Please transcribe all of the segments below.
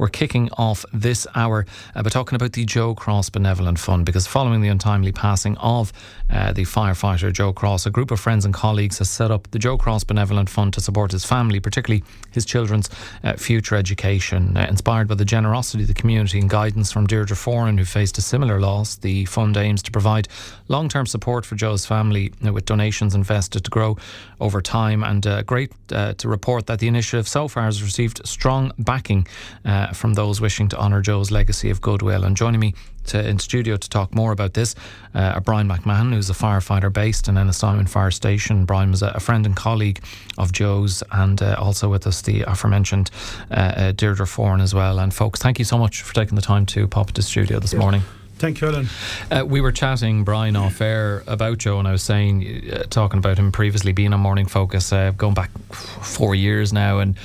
we're kicking off this hour by talking about the Joe Crosse Benevolent Fund, because following the untimely passing of the firefighter Joe Crosse, a group of friends and colleagues has set up the Joe Crosse Benevolent Fund to support his family, particularly his children's future education. Inspired by the generosity of the community and guidance from Deirdre Foran, who faced a similar loss, the fund aims to provide long-term support for Joe's family with donations invested to grow over time. And great to report that the initiative so far has received strong backing from those wishing to honour Joe's legacy of goodwill. And joining me in studio to talk more about this are Brian McMahon, who's a firefighter based in Ennistymon Fire Station. Brian was a friend and colleague of Joe's, and also with us the aforementioned Deirdre Foran as well. And folks, thank you so much for taking the time to pop into studio this morning. Thank you, Alan. We were chatting, Brian, off air about Joe, and I was saying, talking about him previously being on Morning Focus, going back 4 years now, and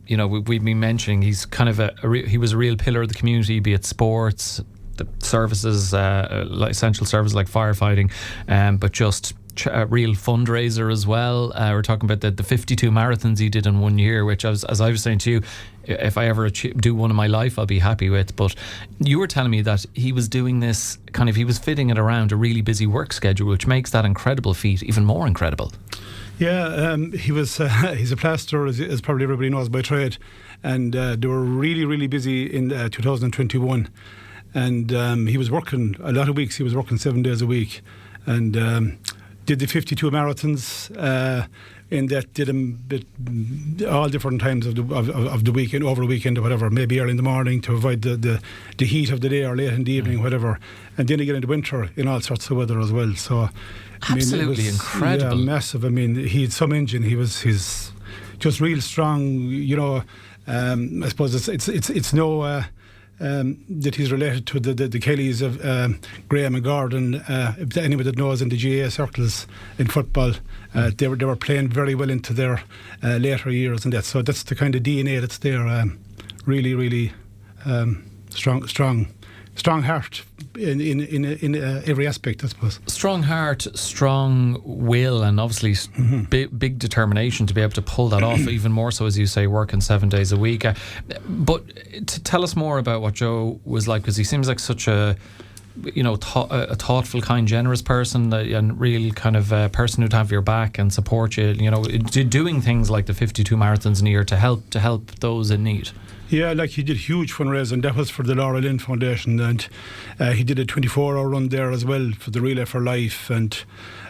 we've been mentioning he's kind of he was a real pillar of the community, be it sports, the services, like essential services like firefighting, but just a real fundraiser as well. We're talking about the 52 marathons he did in 1 year, which, as I was saying to you, if I ever do one in my life, I'll be happy with. But you were telling me that he was doing this he was fitting it around a really busy work schedule, which makes that incredible feat even more incredible. Yeah, he's a plasterer, as probably everybody knows by trade, and they were really, really busy in 2021, and he was working a lot of weeks. He was working 7 days a week, and did the 52 marathons. In that, did them all different times of the weekend, over a weekend or whatever, maybe early in the morning to avoid the heat of the day, or late in the evening, whatever. And then again in the winter in all sorts of weather as well. So absolutely incredible. Yeah, massive. I mean, he had some engine. He's just real strong. I suppose it's no. That he's related to the Kellys of Graham and Gordon. If anyone that knows in the GAA circles in football, they were playing very well into their later years, and that. So that's the kind of DNA that's there. Really, really strong heart in every aspect, I suppose. Strong heart, strong will, and obviously big determination to be able to pull that off, even more so, as you say, working 7 days a week. But to tell us more about what Joe was like, because he seems like such a thoughtful, kind, generous person, and real kind of person who'd have your back and support you, doing things like the 52 marathons in a year to help those in need. Yeah, like he did huge fundraising. That was for the Laura Lynn Foundation, and he did a 24-hour run there as well for the Relay for Life, and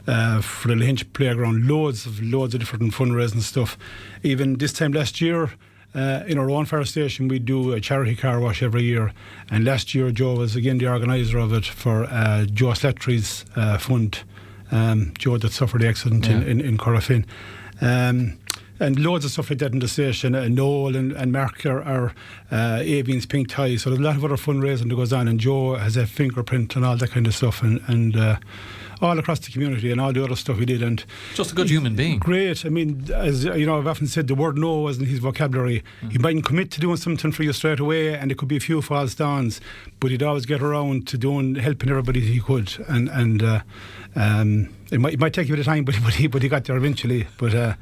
for the Lynch Playground. Loads of different fundraising stuff. Even this time last year, in our own fire station, we do a charity car wash every year, and last year Joe was again the organiser of it for Joe Slattery's fund. Joe that suffered the accident in Corrafin. And loads of stuff like that in the station. Noel and Mark are Avian's Pink Tie. So there's a lot of other fundraising that goes on, and Joe has a fingerprint and all that kind of stuff, and all across the community, and all the other stuff he did. And just a good human being. Great. I mean, as you know, I've often said the word no wasn't his vocabulary. He mightn't commit to doing something for you straight away, and it could be a few false dawns, but he'd always get around to helping everybody he could. And it might take a bit of time, but he got there eventually. But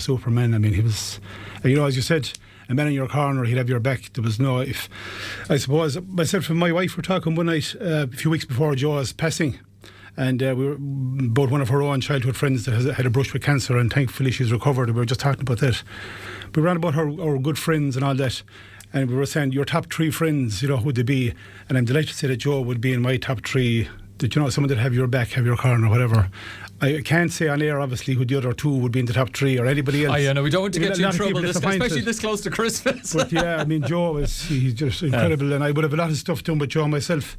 Superman. I mean, he was, as you said, a man in your corner. He'd have your back. There was no, I suppose, myself and my wife were talking one night a few weeks before Joe's passing, and we were both one of her own childhood friends that had a brush with cancer, and thankfully she's recovered. We were just talking about that. We ran about our good friends and all that, and we were saying, your top three friends, who'd they be? And I'm delighted to say that Joe would be in my top three. That someone that have your back, have your corner, whatever. I can't say on air, obviously, who the other two would be in the top three, or anybody else. No, we don't want to get you in trouble, especially this close to Christmas. But yeah, I mean, Joe he's just incredible, and I would have a lot of stuff done with Joe myself.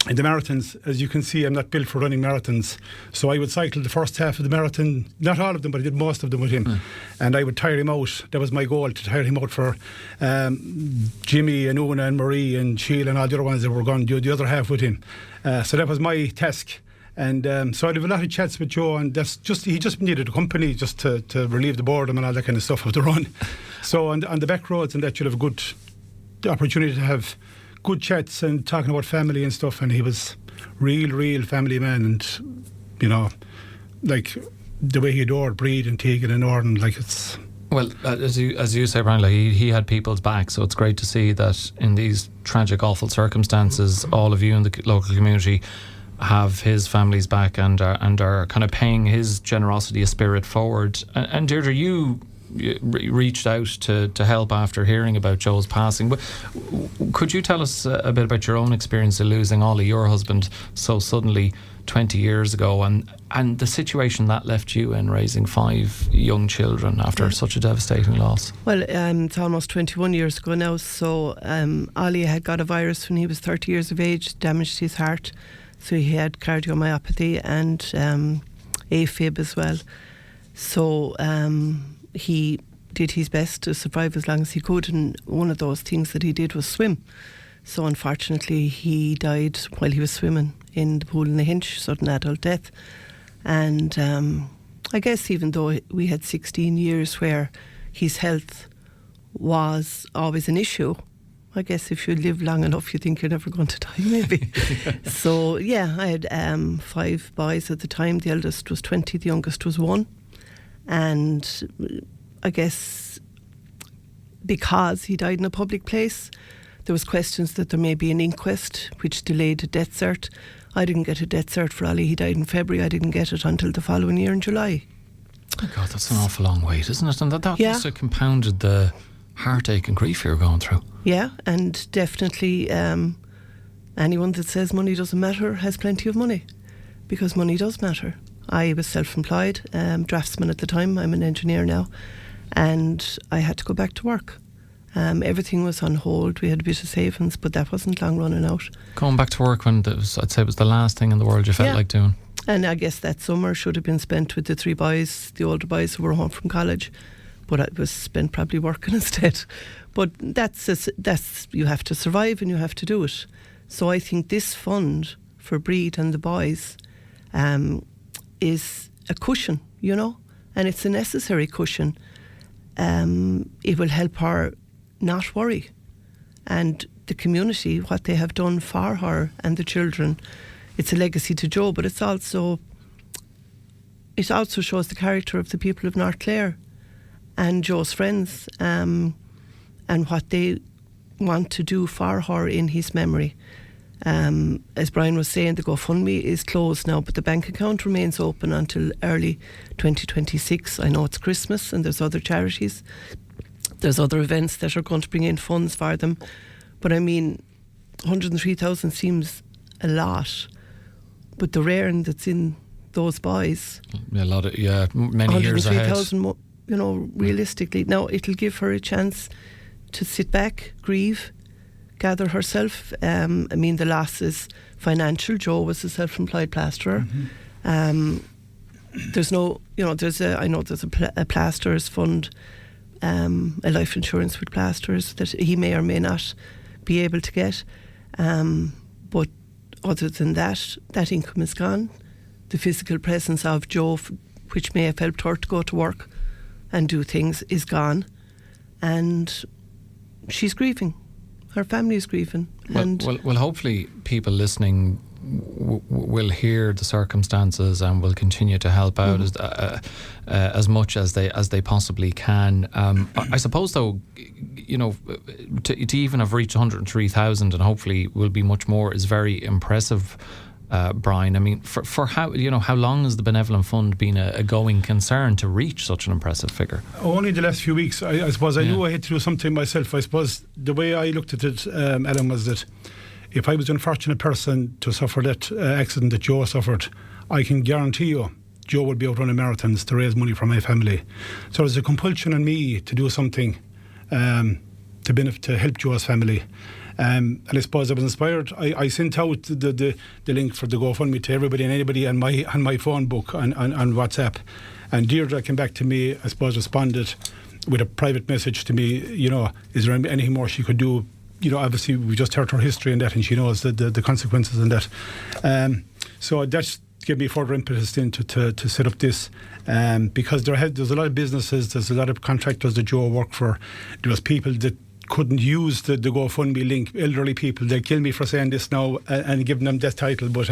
In the marathons, as you can see, I'm not built for running marathons, so I would cycle the first half of the marathon, not all of them, but I did most of them with him, and I would tire him out. That was my goal, to tire him out for Jimmy and Una and Marie and Sheila and all the other ones that were going to do the other half with him. So that was my task. And so I'd have a lot of chats with Joe, and he just needed a company just to relieve the boredom and all that kind of stuff of the run. So on the back roads and that, you'd have a good opportunity to have good chats and talking about family and stuff. And he was real family man, and like the way he adored Breed and Tegan and Orden, like it's Well, as you say, Brian, like he had people's back, so it's great to see that in these tragic, awful circumstances, all of you in the local community have his family's back and are kind of paying his generosity a spirit forward. And Deirdre, you reached out to help after hearing about Joe's passing. But could you tell us a bit about your own experience of losing Ollie, your husband, so suddenly 20 years ago, and the situation that left you in, raising 5 young children after such a devastating loss? Well, it's almost 21 years ago now. So Ollie had got a virus when he was 30 years of age, damaged his heart. So he had cardiomyopathy and AFib as well. So he did his best to survive as long as he could, and one of those things that he did was swim. So unfortunately he died while he was swimming in the pool in the Hinch, sudden adult death. And I guess even though we had 16 years where his health was always an issue, I guess if you live long enough you think you're never going to die, maybe. So yeah, I had 5 boys at the time. The eldest was 20, the youngest was 1. And I guess because he died in a public place, there was questions that there may be an inquest, which delayed a death cert. I didn't get a death cert for Ollie. He died in February. I didn't get it until the following year in July. Oh God, that's an awful long wait, isn't it? And that must have compounded the heartache and grief you're going through. Yeah, and definitely anyone that says money doesn't matter has plenty of money, because money does matter. I was self-employed, draftsman at the time. I'm an engineer now, and I had to go back to work. Everything was on hold. We had a bit of savings, but that wasn't long running out. Going back to work when I'd say it was the last thing in the world you felt like doing. And I guess that summer should have been spent with the 3 boys, the older boys who were home from college, but it was spent probably working instead. But that's you have to survive and you have to do it. So I think this fund for Breed and the boys is a cushion, and it's a necessary cushion. It will help her not worry, and the community, what they have done for her and the children, it's a legacy to Joe, but it also shows the character of the people of North Clare and Joe's friends, and what they want to do for her in his memory. As Brian was saying, the GoFundMe is closed now, but the bank account remains open until early 2026. I know it's Christmas and there's other charities. There's other events that are going to bring in funds for them. But I mean, 103,000 seems a lot. But the raring that's in those boys... many years ahead. 103,000, realistically. Now, it'll give her a chance to sit back, grieve, gather herself. The loss is financial. Joe was a self-employed plasterer. Mm-hmm. There's a plasterers fund, a life insurance with plasters that he may or may not be able to get. But other than that income is gone. The physical presence of Joe, which may have helped her to go to work and do things, is gone. And she's grieving. Her family is grieving. Well, hopefully people listening will hear the circumstances and will continue to help out as much as they possibly can. I suppose, though, to even have reached 103,000 and hopefully will be much more is very impressive. Brian, I mean, for how long has the Benevolent Fund been a going concern to reach such an impressive figure? Only the last few weeks. I suppose I knew I had to do something myself. I suppose the way I looked at it, Alan, was that if I was an unfortunate person to suffer that accident that Joe suffered, I can guarantee you Joe would be out running marathons to raise money for my family. So there's a compulsion on me to do something to help Joe's family. And I suppose I was inspired. I sent out the link for the GoFundMe to everybody and anybody on my phone book on WhatsApp. And Deirdre came back to me, I suppose, responded with a private message to me, is there anything more she could do? Obviously we just heard her history and that, and she knows the consequences and that. So that's gave me further impetus then to set up this, because there's a lot of businesses, there's a lot of contractors that Joe worked for. There was people that couldn't use the GoFundMe link. Elderly people, they'll kill me for saying this now and giving them that title, but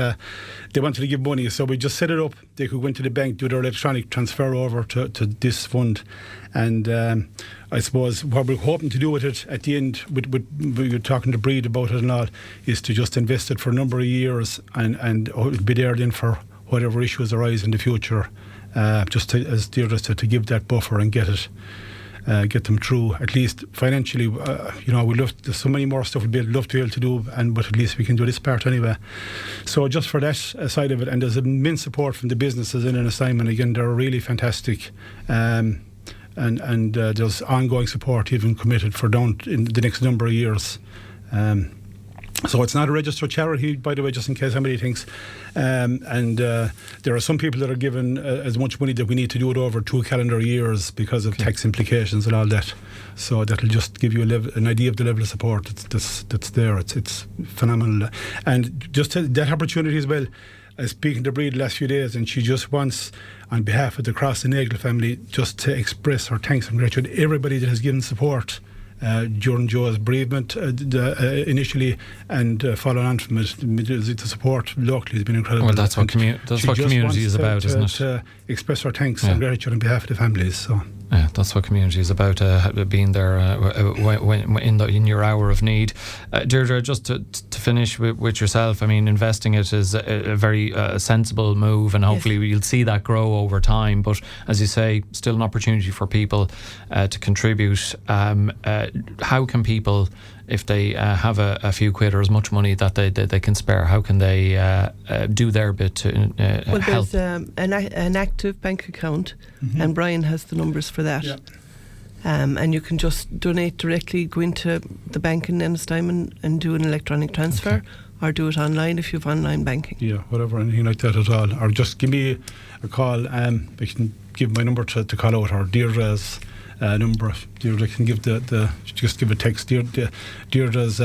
they wanted to give money, so we just set it up. They could go into the bank, do their electronic transfer over to this fund. And I suppose what we're hoping to do with it at the end, we're talking to Breed about it and all, is to just invest it for a number of years and be there then for whatever issues arise in the future. Just to, as Deirdre said, to give that buffer and get them through, at least financially. There's so many more stuff we'd love to be able to do, but at least we can do this part anyway. So just for that side of it, and there's immense support from the businesses in Ennistymon. Again, they're really fantastic. And there's ongoing support even committed for down in the next number of years. So it's not a registered charity, by the way, just in case somebody thinks. There are some people that are given as much money that we need to do it over 2 calendar years because of tax implications and all that. So that'll just give you an idea of the level of support that's there. It's phenomenal. And just that opportunity as well. I was speaking to Breed the last few days, and she just wants, on behalf of the Crosse and Nagle family, just to express her thanks and gratitude to everybody that has given support during Joe's bereavement initially, and following on from it. The support locally has been incredible. Well, that's what community is about, isn't it? To express our thanks and gratitude on behalf of the families. So. Yeah, that's what community is about, being there in your hour of need. Deirdre, just to finish with yourself, I mean, investing it is a very sensible move, and hopefully you'll see that grow over time. But as you say, still an opportunity for people to contribute. How can people, if they have a few quid or as much money that they can spare, how can they do their bit to help? There's an active bank account, and Brian has the numbers for that. Yeah. And you can just donate directly, go into the bank in Ennistymon and do an electronic transfer, or do it online if you have online banking. Yeah, whatever, anything like that at all. Or just give me a call. I can give my number to call out, or Deirdre's number. Deirdre can give just give a text. Deirdre's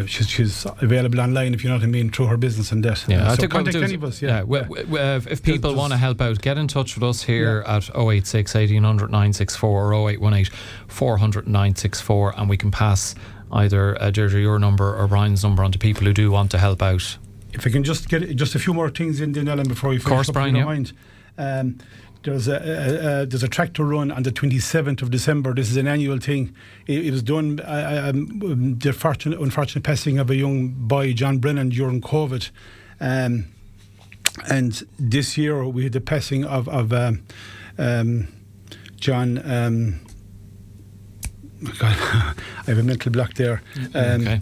she's available online, if you know what I mean, through her business and that. Yeah, I so think contact any of us. Yeah. If people want to help out, get in touch with us here at 086 1800 964 or 0818 400 964, and we can pass either Deirdre your number or Brian's number on to people who do want to help out. If I can just get just a few more things in, Ellen, before we finish. Of course, Brian. Mind. There's a tractor run on the 27th of December. This is an annual thing. It was done the unfortunate passing of a young boy, John Brennan, during COVID. And this year we had the passing of John. God, I have a mental block there. Okay.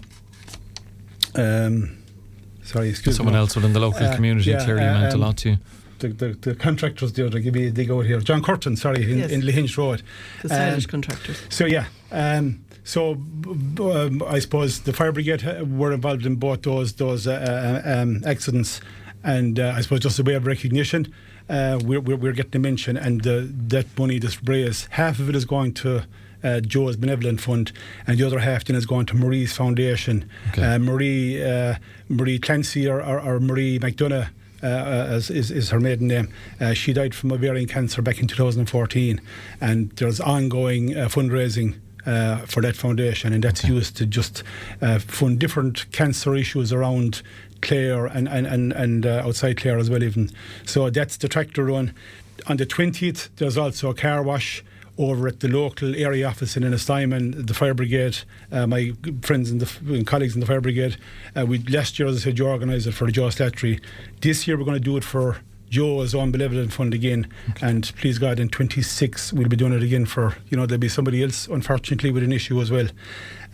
Sorry, excuse me. Someone else within the local community clearly meant a lot to you. The contractors, Deirdre, give me a dig out here. John Curtin, in Lehinch Road. The silage contractors. So I suppose the fire brigade were involved in both those accidents, and I suppose just a way of recognition, we're getting a mention, and that money that's raised, half of it is going to Joe's Benevolent Fund, and the other half then is going to Marie's Foundation. Okay. Marie Clancy or Marie McDonough, is her maiden name. She died from ovarian cancer back in 2014, and there's ongoing fundraising for that foundation, and that's used to just fund different cancer issues around Clare and outside Clare as well even. So that's the tractor run. On the 20th there's also a car wash over at the local area office in Ennistymon. The fire brigade, my friends and colleagues in the fire brigade, last year, as I said, you organised it for the Joe Slattery. This year we're going to do it for Joe's own Benevolent Fund again, and please God, in 26 we'll be doing it again for, there'll be somebody else unfortunately with an issue as well.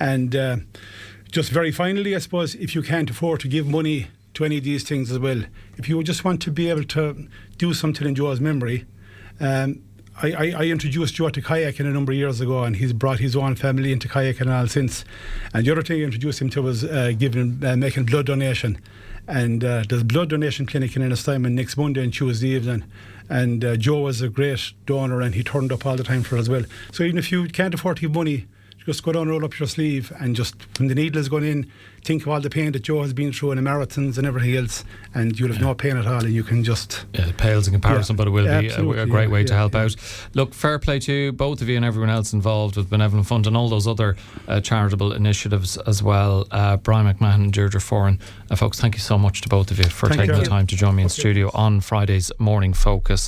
And just very finally, I suppose, if you can't afford to give money to any of these things as well, if you just want to be able to do something in Joe's memory, I introduced Joe to kayaking a number of years ago, and he's brought his own family into kayaking and all since. And the other thing I introduced him to was making blood donation. And there's a blood donation clinic in Ennistymon next Monday and Tuesday evening. And Joe was a great donor, and he turned up all the time for it as well. So even if you can't afford to give money, just go down, roll up your sleeve, and just when the needle is going in, think of all the pain that Joe has been through in the marathons and everything else, and you'll have no pain at all, and you can just... Yeah, it pales in comparison, but it will be a great way to help out. Look, fair play to you, both of you and everyone else involved with Benevolent Fund and all those other charitable initiatives as well. Brian McMahon and Deirdre Foran. Folks, thank you so much to both of you for taking the time to join me in studio on Friday's Morning Focus.